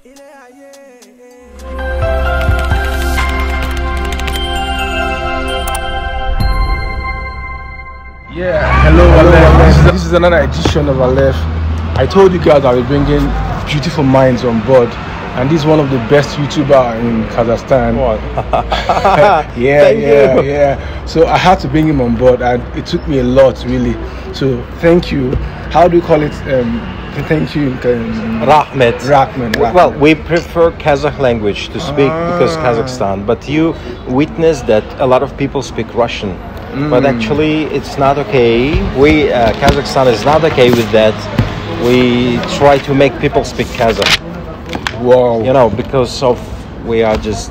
Yeah, hello Aleph. This is another edition of Aleph. I told you guys I'll be bringing beautiful minds on board, and this is one of the best YouTuber in Kazakhstan. yeah. So I had to bring him on board, and it took me a lot, really. So thank you. How do you call it? Thank you. Rahmet. Well, we prefer Kazakh language to speak because Kazakhstan, but you witnessed that a lot of people speak Russian. But actually, it's not okay. Kazakhstan is not okay with that. We try to make people speak Kazakh. Wow. You know, because we are just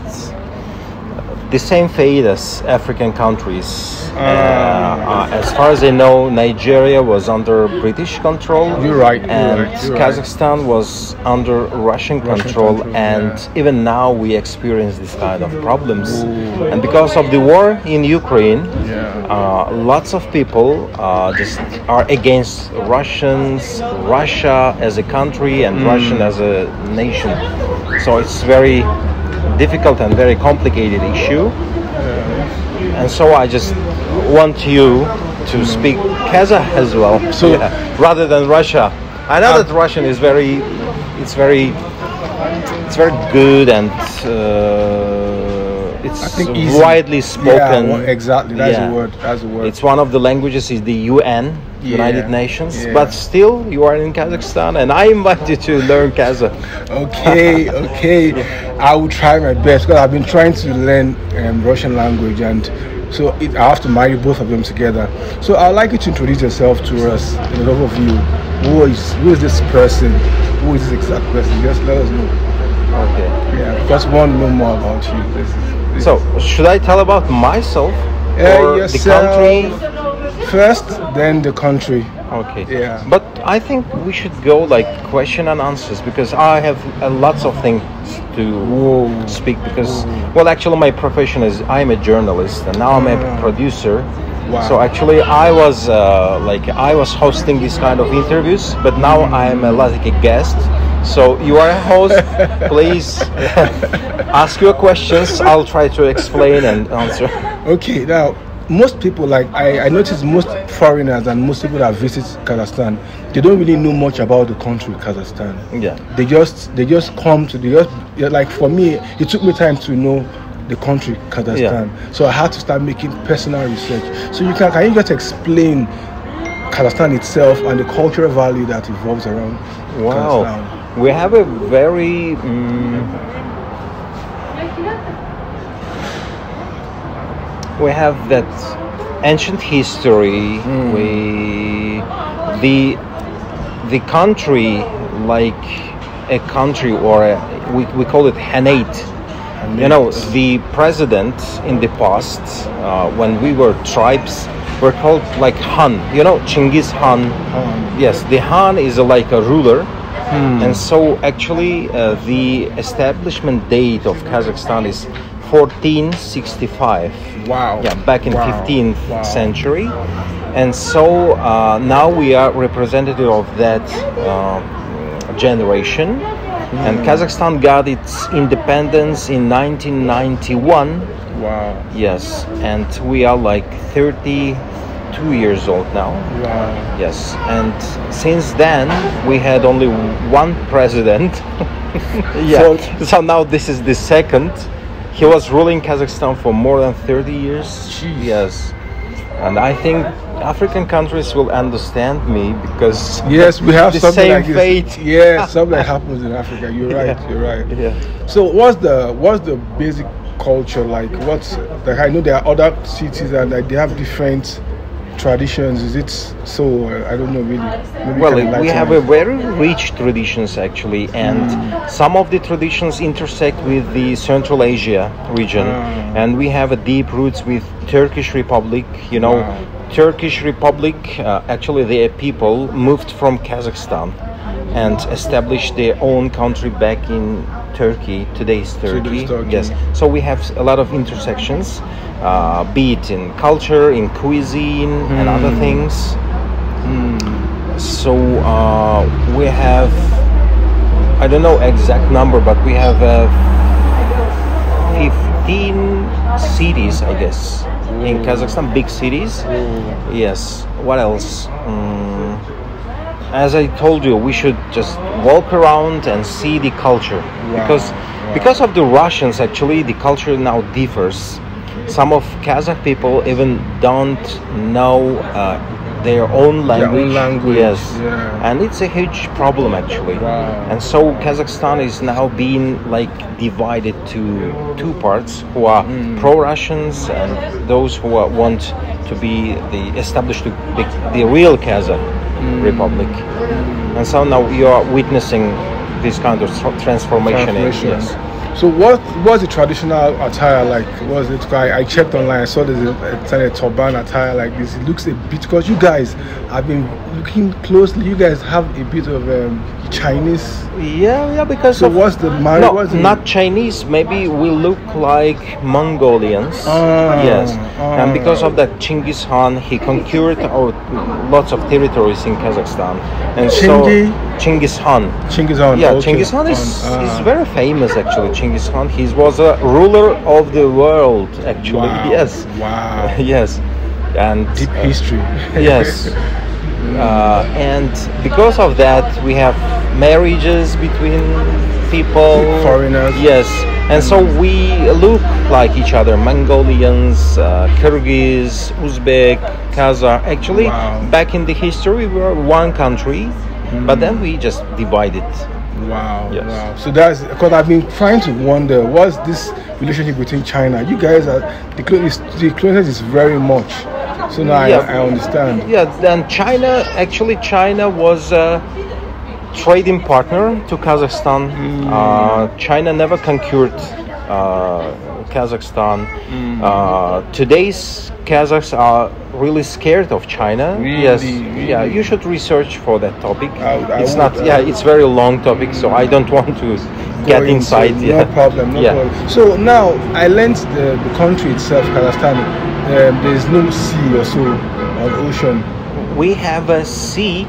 the same fate as African countries. As far as I know, Nigeria was under British control. You're right. And Kazakhstan was under Russian control. And even now we experience this kind of problems. And because of the war in Ukraine, lots of people just are against Russia as a country and Russian as a nation. So it's very difficult and very complicated issue. And so I just want you to speak Kazakh as well, rather than Russia. I know that Russian is very good and it's widely spoken. Yeah, exactly. That's the word. It's one of the languages is the UN, United Nations. But still, you are in Kazakhstan, and I invite you to learn Kazakh. Okay. I will try my best because I've been trying to learn Russian language, and so I have to marry both of them together. So I'd like you to introduce yourself to us in an overview. Who is this person? Who is this exact person? Just let us know. Okay. Yeah, just want to know more about you. So, should I tell about myself or yourself the country? First, then the country. Okay. Yeah. But I think we should go like question and answers because I have lots of things to speak because, well, actually my profession is I'm a journalist and now I'm a producer. Wow. So actually I was hosting this kind of interviews, but now I'm like a guest. So you are a host, please ask your questions. I'll try to explain and answer. Okay, now most people, like I notice most foreigners and most people that visit Kazakhstan, they don't really know much about the country Kazakhstan. Yeah. They just come to like for me, it took me time to know the country Kazakhstan. Yeah. So I had to start making personal research. So can you just explain Kazakhstan itself and the cultural value that evolves around Kazakhstan? We have a very we have that ancient history. The country, like a country, or we call it Hanate. You know, the president in the past, when we were tribes, were called like Han. You know, Chinggis Han. Yes, the Han is like a ruler. And so actually the establishment date of Kazakhstan is 1465. Wow. Yeah, back in 15th century. And so now we are representative of that generation. And Kazakhstan got its independence in 1991. Wow. Yes, and we are like 32 years old now. Wow. Yes, and since then we had only one president. So now this is the second. He was ruling Kazakhstan for more than 30 years. Jeez. Yes, and I think African countries will understand me because yes, we have the something same like this. fate. Yeah, something that happens in Africa. You're right. You're right. Yeah. So what's the basic culture like? I know there are other cities and they have different traditions. Is it so? I don't know really. Maybe well, we have a very rich traditions actually, and some of the traditions intersect with the Central Asia region, and we have a deep roots with Turkish Republic. You know, Turkish Republic. Actually, their people moved from Kazakhstan and established their own country back in Turkey. Today's Turkey. Yes. So we have a lot of intersections. Be it in culture, in cuisine, and other things. So we have I don't know exact number, but we have 15 cities, I guess, in Kazakhstan, big cities. Yes. What else? As I told you, we should just walk around and see the culture, because of the Russians. Actually, the culture now differs. Some of Kazakh people even don't know their own language. Yes, and it's a huge problem actually. And so Kazakhstan is now being like divided to two parts, who are pro-Russians and those who want to be established to be the real Kazakh Republic. And so now you are witnessing this kind of transformation. Yes. So what was the traditional attire like? Was it? I checked online. I saw there's a turban attire like this. It looks a bit, because you guys have been looking closely. You guys have a bit of Chinese. Yeah. Because so what's the not Chinese? Maybe we look like Mongolians. Yes. And because of that, Genghis Khan, he conquered lots of territories in Kazakhstan. And Genghis Khan. Yeah, okay. Genghis Khan is very famous actually. Genghis Khan, he was a ruler of the world actually. Wow. Yes. Wow. Yes. And deep history. Yes. And because of that, we have marriages between people, foreigners. Yes. And so we look like each other: Mongolians, Kyrgyz, Uzbek, Kazakh. Actually, back in the history, we were one country, but then we just divided. Wow. Yes. Wow. So that's because I've been trying to wonder, what's this relationship between China? You guys are the closeness is very much. So now I understand. Yeah. Then China was a trading partner to Kazakhstan. China never conquered Kazakhstan. Today's Kazakhs are really scared of China. Really? Yes. Really? Yeah. You should research for that topic. It's very long topic, so I don't want to get inside. No problem. No problem. So now I learned the country itself, Kazakhstan. There's no sea or so, or ocean. We have a sea,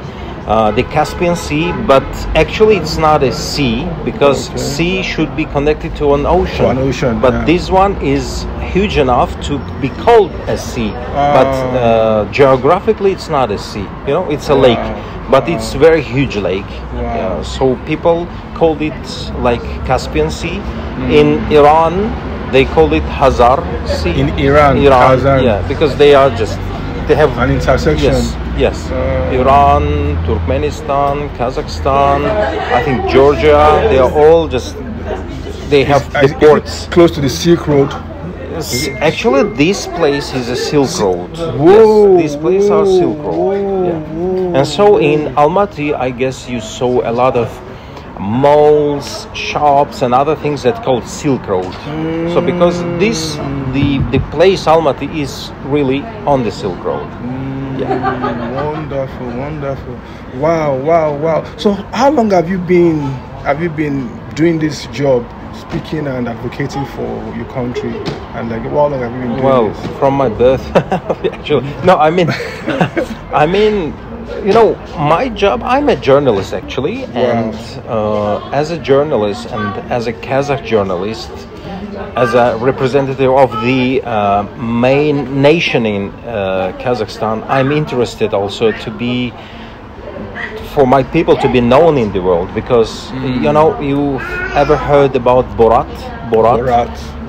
the Caspian Sea, but actually it's not a sea, because sea should be connected to an ocean. But this one is huge enough to be called a sea. But geographically it's not a sea. You know, it's a lake, but it's very huge lake. So people called it like Caspian Sea. In Iran, they call it Hazar Sea. In Iran, yeah, because they have an intersection. Yes. Iran, Turkmenistan, Kazakhstan, I think Georgia. They are all they have the ports close to the Silk Road. Actually, this place is a Silk Road. Whoa, yes, this place is Silk Road. Yeah. And so in Almaty, I guess you saw a lot of malls, shops, and other things that called Silk Road. So because the place Almaty is really on the Silk Road. Wonderful. Wow. So how long have you been doing this job, speaking and advocating for your country? And like, how long have you been doing this? From my birth, actually. No, I mean, you know, my job, I'm a journalist actually, and as a journalist and as a Kazakh journalist, as a representative of the main nation in Kazakhstan, I'm interested also for my people to be known in the world, because you know, you ever heard about Borat?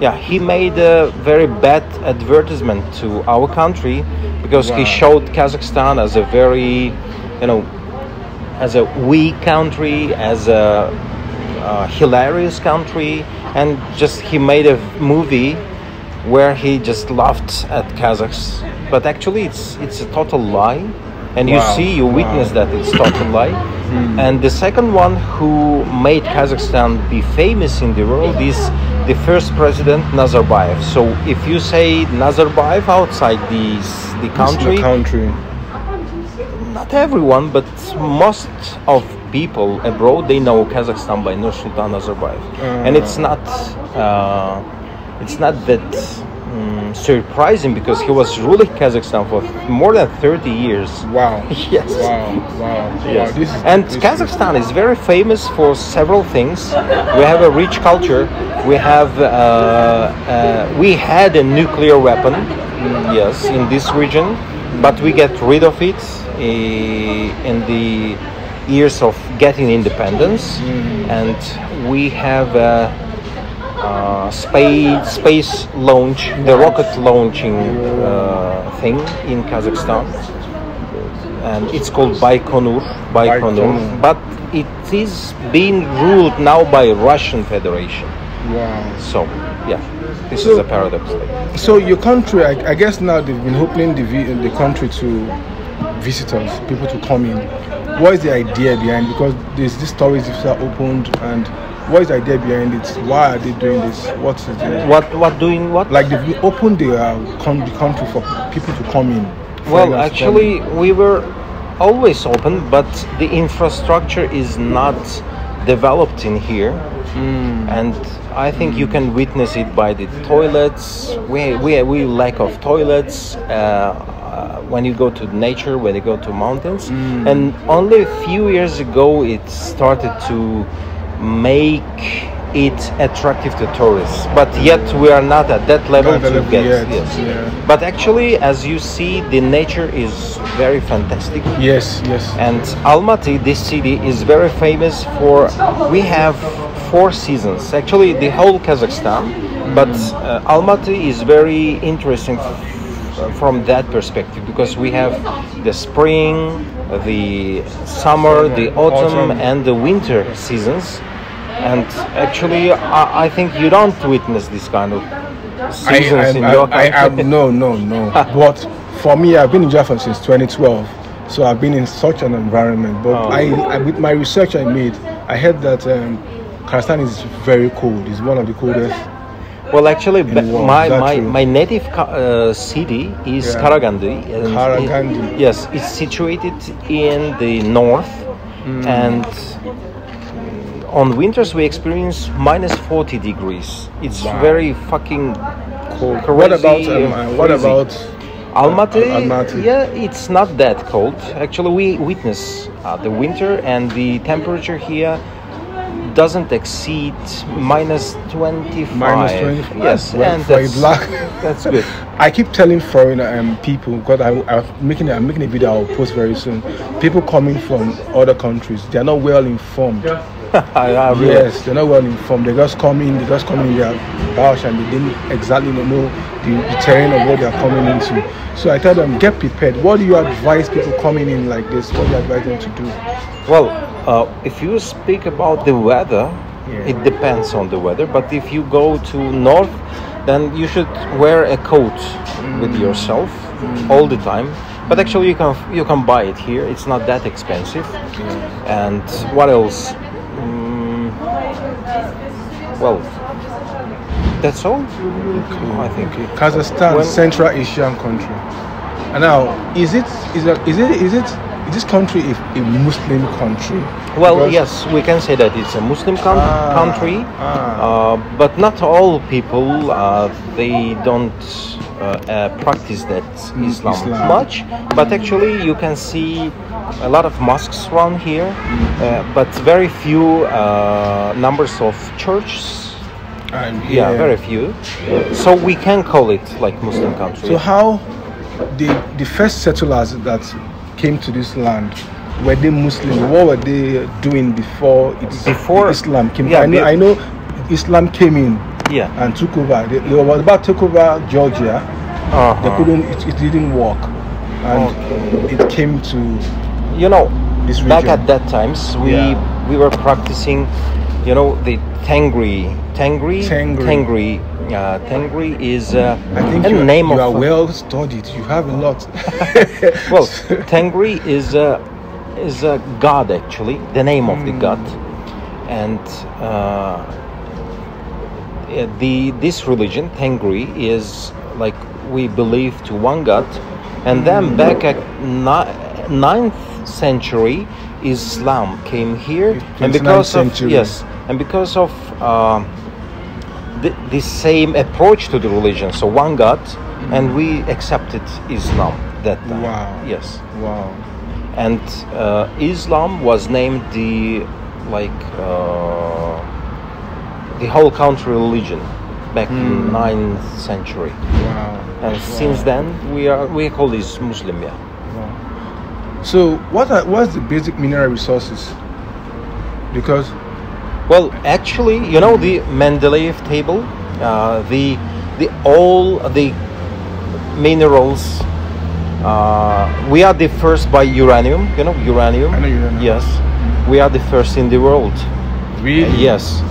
Yeah, he made a very bad advertisement to our country, because he showed Kazakhstan as a very, you know, as a weak country, as a hilarious country, and he made a movie where he just laughed at Kazakhs. But actually it's a total lie, and you witness that it's total lie. And the second one who made Kazakhstan be famous in the world is the first president, Nazarbayev. So if you say Nazarbayev outside the country, not everyone, but most of people abroad, they know Kazakhstan by Nursultan Nazarbayev. And it's not that surprising because he was ruling Kazakhstan for more than 30 years. Wow. Yes. Wow. Yes. Wow. And Kazakhstan is very famous for several things. We have a rich culture. We have we had a nuclear weapon, yes, in this region, but we get rid of it in the years of getting independence, and we have space launch, the rocket launching thing in Kazakhstan, and it's called Baikonur, but it is being ruled now by Russian Federation. Wow. So, yeah, this is a paradox. So your country, I guess now they've been opening the country to visitors, people to come in. What is the idea behind? Because there's these stories that are opened, and what is the idea behind it? Why are they doing this? What is it? What doing what? Like they've opened the country for people to come in. Well, actually, we were always open, but the infrastructure is not developed in here, and I think you can witness it by the toilets. We lack of toilets. When you go to nature, when you go to mountains, and only a few years ago it started to make it attractive to tourists, but yet we are not at that level to get yet. Yes. Yeah. But actually, as you see, the nature is very fantastic. Yes. And Almaty, this city, is very famous for. We have 4 seasons, actually the whole Kazakhstan, but Almaty is very interesting from that perspective because we have the spring, the summer, the autumn, and the winter seasons. And actually, I think you don't witness this kind of seasons in your country. No. But for me, I've been in Jaffa since 2012, so I've been in such an environment. But with my research I made, I heard that Kazakhstan is very cold. It's one of the coldest. Well, actually, my native city is Karaganda. Karaganda. Yes, it's situated in the north, and on winters we experience minus 40 degrees. It's very fucking cold. Crazy, what about Almaty? Almaty? Yeah, it's not that cold. Actually, we witness the winter, and the temperature here doesn't exceed minus 25. Minus 25. Yes, well, and that's good. I keep telling foreign people, because I'm making a video I'll post very soon. People coming from other countries, they are not well informed. Really? Yes, they're not well informed. They just come in their house and they didn't exactly know the terrain of what they are coming into. So I tell them, get prepared. What do you advise people coming in like this? What do you advise them to do? Well, if you speak about the weather, it depends on the weather. But if you go to north, then you should wear a coat with yourself all the time. But actually, you can buy it here. It's not that expensive. And what else? Well, that's all. I think. Kazakhstan, Central Asian country. And now, is this country a Muslim country? Well, because yes, we can say that it's a Muslim country, but not all people they don't practice that Islam much. But actually, you can see a lot of mosques around here, but very few numbers of churches. Yeah, very few. So we can call it like Muslim country. So how the first settlers that came to this land, were they Muslim? What were they doing before Islam came? Yeah, I know Islam came in and took over. They were about to take over Georgia. They couldn't. It didn't work, and it came to this region. Back at that times we were practicing, the Tengri. Tengri is I think a name you of. are well studied. You have a lot. Well, Tengri is a god, actually, the name of the god, and this religion Tengri is like we believe to one god, and then back at 9th century Islam came here, and because of the same approach to the religion. So one God, and we accepted Islam that time. Wow. Yes. Wow. And Islam was named the whole country religion back in 9th century. Wow. And since then we call this Muslim. Yeah. Wow. So what's the basic mineral resources? Because well, actually, you know the Mendeleev table, all the minerals. We are the first by uranium. You know uranium. I know uranium. Yes, we are the first in the world. Really? Yes.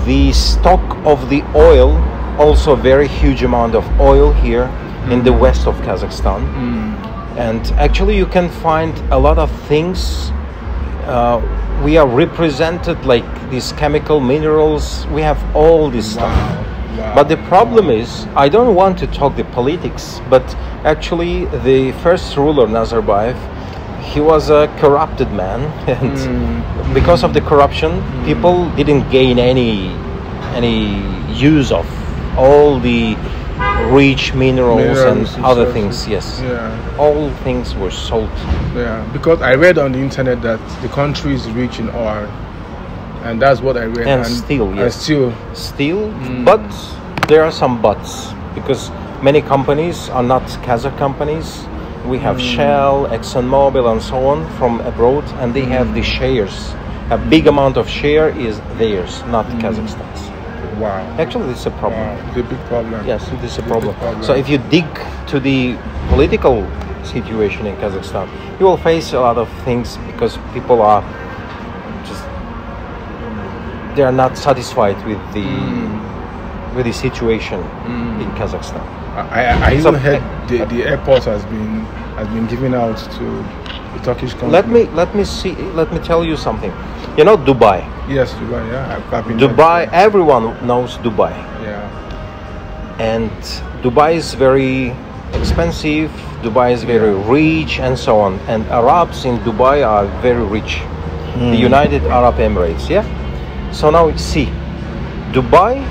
The stock of the oil, also very huge amount of oil here in the west of Kazakhstan. And actually you can find a lot of things. We are represented like these chemical minerals. We have all this stuff. Wow. But the problem is, I don't want to talk the politics, but actually the first ruler, Nazarbayev, he was a corrupted man, and because of the corruption, people didn't gain any use of all the rich minerals and other things. Yes, all things were sold. Yeah, because I read on the internet that the country is rich in oil, and that's what I read. And steel, yes. Steel. But there are some buts, because many companies are not Kazakh companies. We have Shell, ExxonMobil, and so on from abroad, and they have the shares. A big amount of share is theirs, not Kazakhstan's. Wow. Actually, this is a problem. Wow. It's a big problem. Yes, this is a problem. So if you dig to the political situation in Kazakhstan, you will face a lot of things, because people are just, they are not satisfied with the situation in Kazakhstan. I even heard the airport has been given out to the Turkish company. Let me tell you something. You know Dubai? Yes, Dubai. Yeah, I've been Dubai. Everyone knows Dubai. Yeah. And Dubai is very expensive. Dubai is very rich, and so on. And Arabs in Dubai are very rich. The United Arab Emirates. Yeah. So now see, Dubai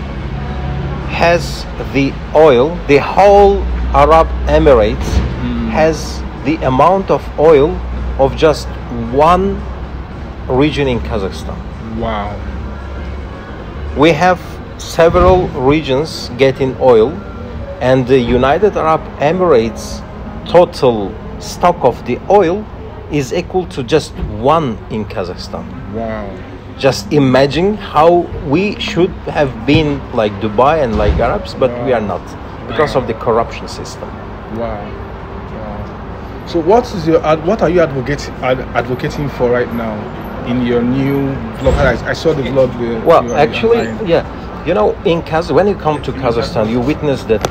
has the oil. The whole Arab Emirates has the amount of oil of just one region in Kazakhstan. Wow. We have several regions getting oil, and the United Arab Emirates total stock of the oil is equal to just one in Kazakhstan. Wow. Just imagine how we should have been like Dubai and like Arabs, but we are not, because of the corruption system. Wow. So what are you advocating for right now in your new vlog? I saw the vlog. Well, actually, yeah. You know, when you come to Kazakhstan, you witness that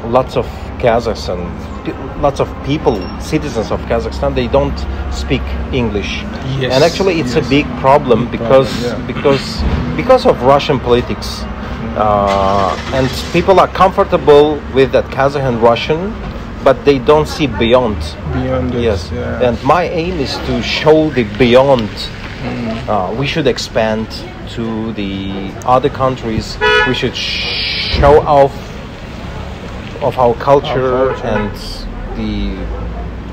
lots of Kazakhs and lots of people, citizens of Kazakhstan, they don't speak English. Yes. And actually, it's a big problem because of Russian politics, and people are comfortable with that Kazakh and Russian, but they don't see beyond. Beyond it. Yes. Yeah. And my aim is to show the beyond. We should expand to the other countries. We should show off of our culture and the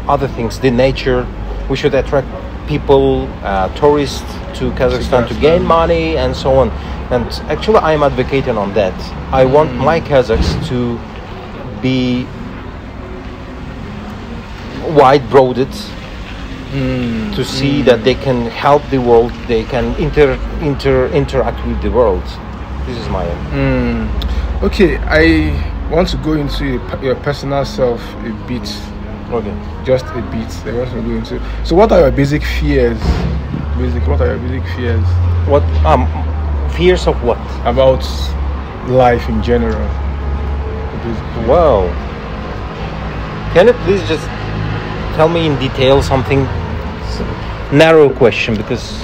other things, the nature. We should attract people, tourists to Kazakhstan to gain money and so on. And actually, I am advocating on that. I want my Kazakhs to be wide-brooded, to see that they can help the world, they can interact with the world. This is my aim. Okay, I want to go into your personal self a bit. Okay. Just a bit. I want to go into. So, what are your basic fears? What are your basic fears? What fears of what? About life in general. Well, can you please just tell me in detail something? Narrow question, because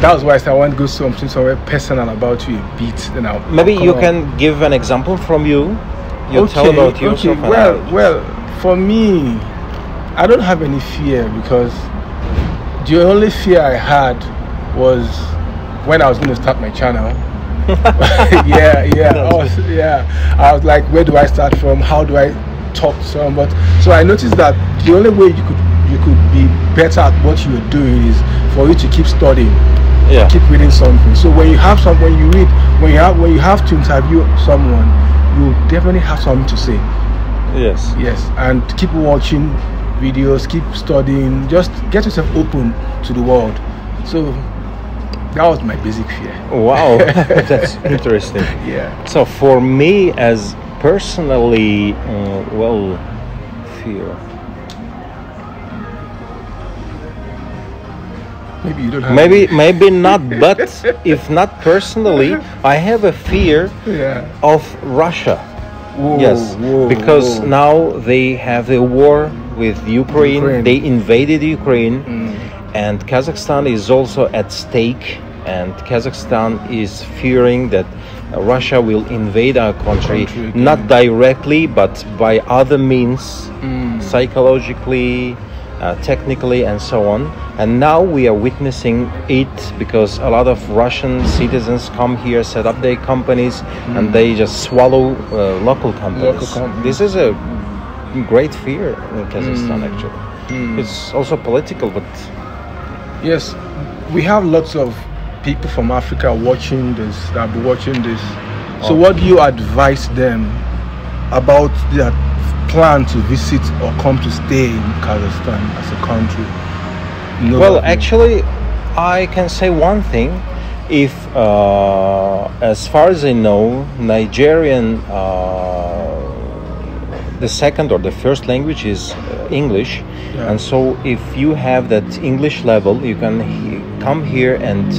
that was why I want to go something somewhere personal about you a bit. Then maybe you can give an example from you. You tell about yourself. Okay. Well, for me, I don't have any fear, because the only fear I had was when I was going to start my channel. yeah. I was like, where do I start from? How do I talk to someone? But so I noticed that the only way you could be better at what you're doing is for you to keep studying, keep reading something. So when you have when you read, when you have to interview someone, you definitely have something to say. Yes. Yes, and keep watching videos, keep studying, just get yourself open to the world. So that was my basic fear. Wow, that's interesting. Yeah. So for me, as personally, fear. Maybe you don't have. Maybe not. But if not personally, I have a fear of Russia. Whoa, Yes, because now they have a war with Ukraine. They invaded Ukraine, and Kazakhstan is also at stake. And Kazakhstan is fearing that Russia will invade our country, not directly, but by other means, psychologically, technically, and so on. And now we are witnessing it because a lot of Russian citizens come here, set up their companies, and they just swallow local companies. This is a great fear in Kazakhstan, actually. It's also political, but... Yes, we have lots of people from Africa watching this, that will be watching this. So what do you advise them about their plan to visit or come to stay in Kazakhstan as a country? Well, actually, I can say one thing. If, as far as I know, Nigerian, the second or the first language is English. And so if you have that English level, you can come here and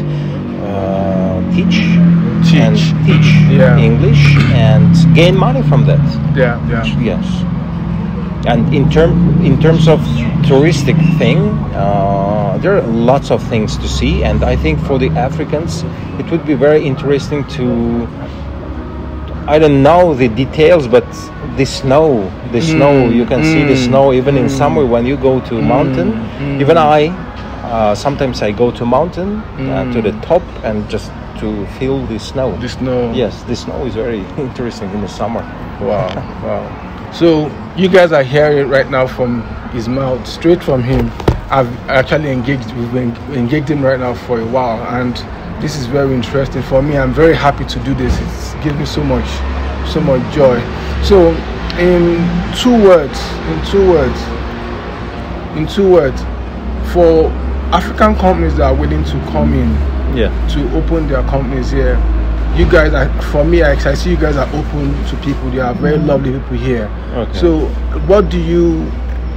teach English and gain money from that. Yes. And in terms of touristic thing, there are lots of things to see, and I think for the Africans it would be very interesting to, I don't know the details, but the snow, you can see the snow even in summer when you go to mountain. Even sometimes I go to mountain to the top and just to feel the snow. Yes, the snow is very interesting in the summer. Wow. So you guys are hearing right now from his mouth, straight from him. I've actually we've engaged him right now for a while, and this is very interesting for me. I'm very happy to do this. It's given me so much joy. So in two words, for African companies that are willing to come in, to open their companies here, you guys are, for me, I see you guys are open to people. They are very lovely people here. Okay. So what do you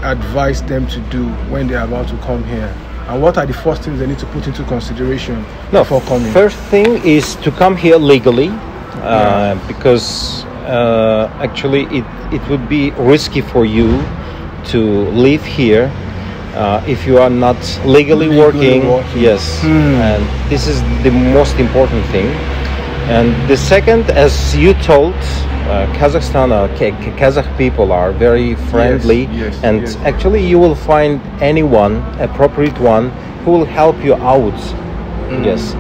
advise them to do when they're about to come here? And what are the first things they need to put into consideration before coming? First thing is to come here legally, because actually it would be risky for you to live here if you are not legally working. Yes, and this is the most important thing. And the second, as you told, Kazakhstan, Kazakh people are very friendly, actually you will find anyone, appropriate one, who will help you out. Yes.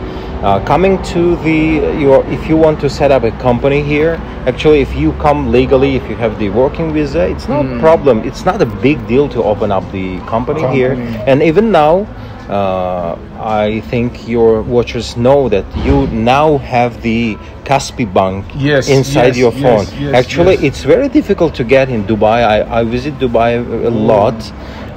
Coming to if you want to set up a company here, actually if you come legally, if you have the working visa, it's not a problem. It's not a big deal to open up the company here. And even now, I think your watchers know that you now have the Kaspi Bank inside your phone. Actually, it's very difficult to get in Dubai. I visit Dubai a lot,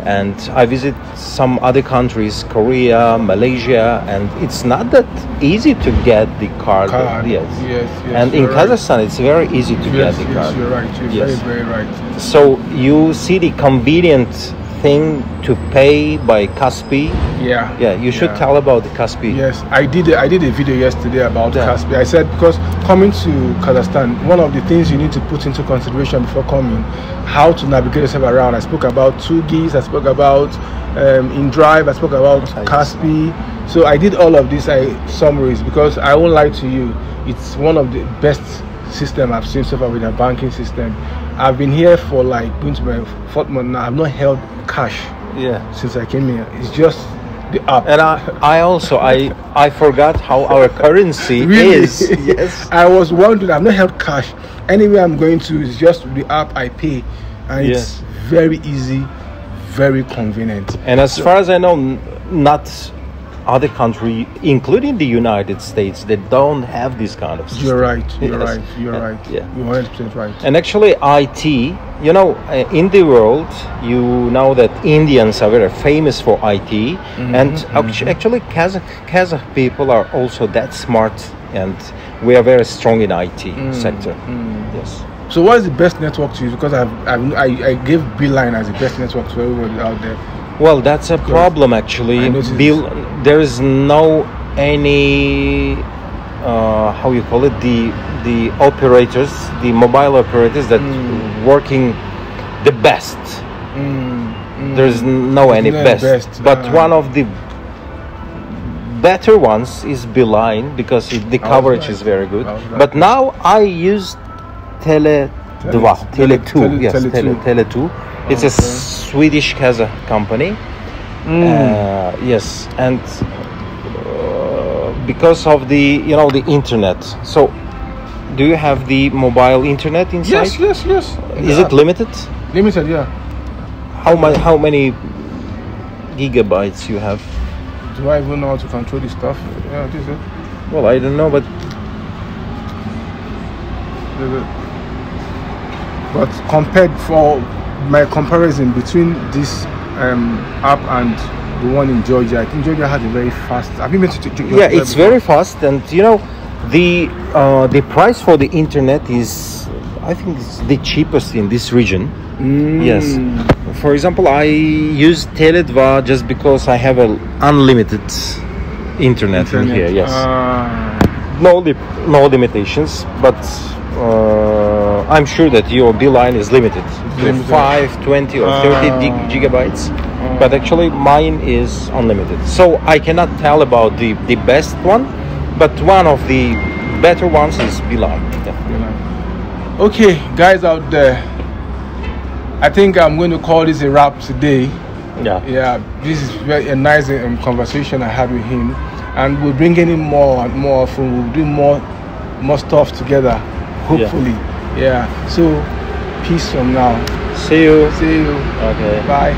and I visit some other countries, Korea, Malaysia, and it's not that easy to get the card. And in Kazakhstan, it's very easy to get the card. You're right. You're very right. So you see the convenient thing to pay by Kaspi. You should tell about the Kaspi. Yes, I did a video yesterday about Kaspi. I said, because coming to Kazakhstan, one of the things you need to put into consideration before coming, how to navigate yourself around. I spoke about 2GIS, I spoke about InDrive, I spoke about Kaspi. So I did all of these summaries, because I won't lie to you, it's one of the best system I've seen so far with a banking system. I've been here for like going to my 4th month now. I've not held cash since I came here. It's just the app. And I forgot how our currency Really? is. Yes. I was wondering. I've not held cash. Anywhere I'm going to, it's just the app I pay, and it's very easy, very convenient. And as far as I know, not other country, including the United States, they don't have this kind of system. You're right. You're Yes. right. You're right. Yeah. You're 100% right. And actually, IT, you know, in the world, you know that Indians are very famous for IT, and actually Kazakh people are also that smart, and we are very strong in IT sector. Yes. So, what is the best network to use? Because I gave Beeline as the best network to everybody out there. Well, that's a problem actually. There is no any how you call it, the operators, the mobile operators that working the best. There's no any best. But one of the better ones is Beeline because the coverage is very good. But now I use Tele2. Tele2. It's a Swedish Kazakh company. Yes, and because of the the internet. So, do you have the mobile internet inside? Yes. Is it limited? Limited, yeah. How many gigabytes you have? Do I even know how to control this stuff? Yeah, this is it. Well, I don't know, but compared for my comparison between this app and the one in Georgia, I think Georgia has a very fast. Have you been to Georgia? Yeah, it's very fast, and the price for the internet is, I think, it's the cheapest in this region. Yes. For example, I use Tele2 just because I have an unlimited internet in here. Yes. No limitations, but I'm sure that your Beeline is limited to 5, 20 or 30 gigabytes, but actually mine is unlimited. So I cannot tell about the best one, but one of the better ones is Beeline. Yeah. Okay, guys out there, I think I'm going to call this a wrap today. Yeah, this is a nice conversation I had with him, and we're bringing him more and more often. We'll do more stuff together, hopefully. Yeah. So, peace from now. See you. See you. Okay. Bye.